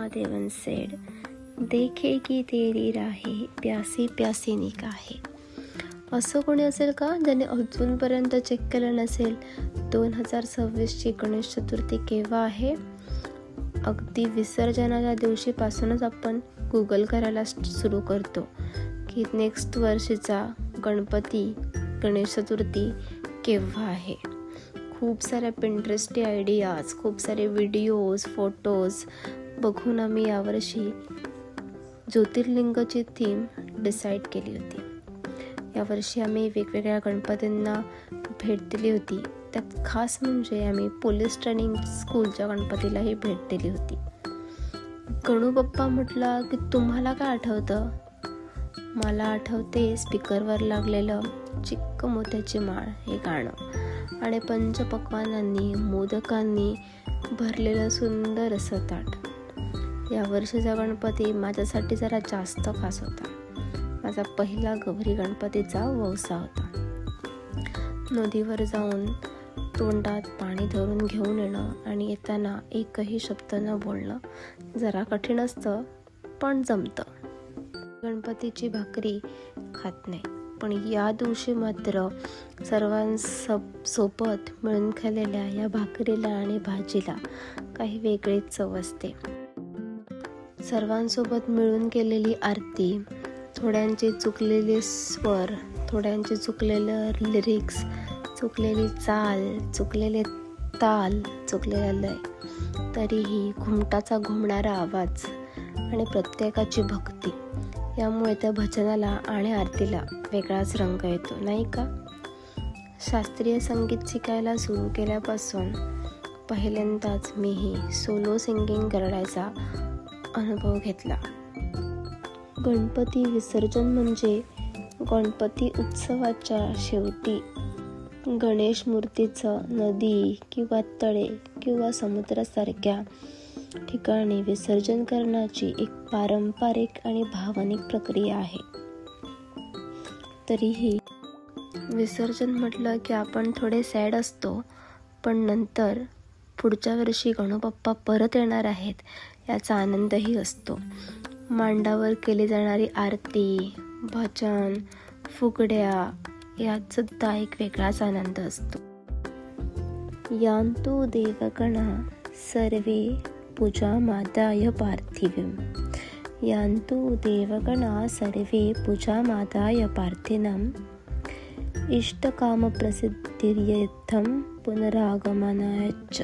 Mahadevan sed, देखेगी तेरी राहे प्यासी प्यासी निगाहे. असं कोणी असेल का ज्याने अजूनपर्यंत चेक केलं नसेल 2026ची गणेश चतुर्थी केव्हा आहे? अगदी विसर्जनाच्या दिवशीपासूनच आपण गुगल करायला सुरू करतो की नेक्स्ट वर्षीचा गणेश चतुर्थी केव्हा आहे. खूप साऱ्या पिंटरेस्टी आयडियाज, खूप सारे व्हिडिओज, फोटोज बघून आम्ही यावर्षी ज्योतिर्लिंगाची थीम डिसाईड केली होती. यावर्षी आम्ही वेगवेगळ्या गणपतींना भेट दिली होती. त्यात खास म्हणजे आम्ही पोलीस ट्रेनिंग स्कूलच्या गणपतीलाही भेट दिली होती. गणू बाप्पा म्हटला की तुम्हाला काय आठवतं? मला आठवते स्पीकरवर लागलेलं चिक्क मोत्याची माळ हे गाणं आणि पंचपक्वानांनी मोदकांनी भरलेलं सुंदर असं ताट. यावर्षीचा गणपती माझ्यासाठी जरा जास्त खास होता. माझा पहिला गौरी गणपतीचा वौसा होता. नदीवर जाऊन तोंडात पाणी धरून घेऊन येणं आणि येताना एकही शब्द न बोलणं जरा कठीण असतं, पण जमतं. गणपतीची भाकरी खात नाही, पण या दिवशी मात्र सर्वांसोबत मिळून खाल्लेल्या या भाकरीला आणि भाजीला काही वेगळीच चव असते. सर्वांसोबत मिळून केलेली आरती, थोड्यांचे चुकलेले स्वर, थोड्यांचे चुकलेलं लिरिक्स, चुकलेली चाल, चुकलेले ताल, चुकलेला लय, तरीही घुमटाचा घुमणारा आवाज आणि प्रत्येकाची भक्ती यामुळे त्या भजनाला आणि आरतीला वेगळाच रंग येतो, नाही का? शास्त्रीय संगीत शिकायला सुरू केल्यापासून पहिल्यांदाच मीही सोलो सिंगिंग करायचा अनुभव घेतला. गणपती विसर्जन म्हणजे गणपती उत्सवाच्या शेवटी गणेश मूर्तीचं नदी किंवा तळे किंवा समुद्रासारख्या ठिकाणी विसर्जन करण्याची एक पारंपरिक आणि भावनिक प्रक्रिया आहे. तरीही विसर्जन म्हटलं की आपण थोडे सॅड असतो, पण नंतर पुढच्या वर्षी गणूबाप्पा परत येणार आहेत याचा आनंदही असतो. मांडावर केली जाणारी आरती, भजन, फुगड्या यात सुद्धा एक वेगळाच आनंद असतो. यान्तु देवगणा सर्वे पूजामादाय पार्थिवम्, यान्तु देवगणा सर्वे पूजामादाय पार्थिवम्, इष्टकामप्रसिद्धिर्यर्थं पुनरागमनाय च.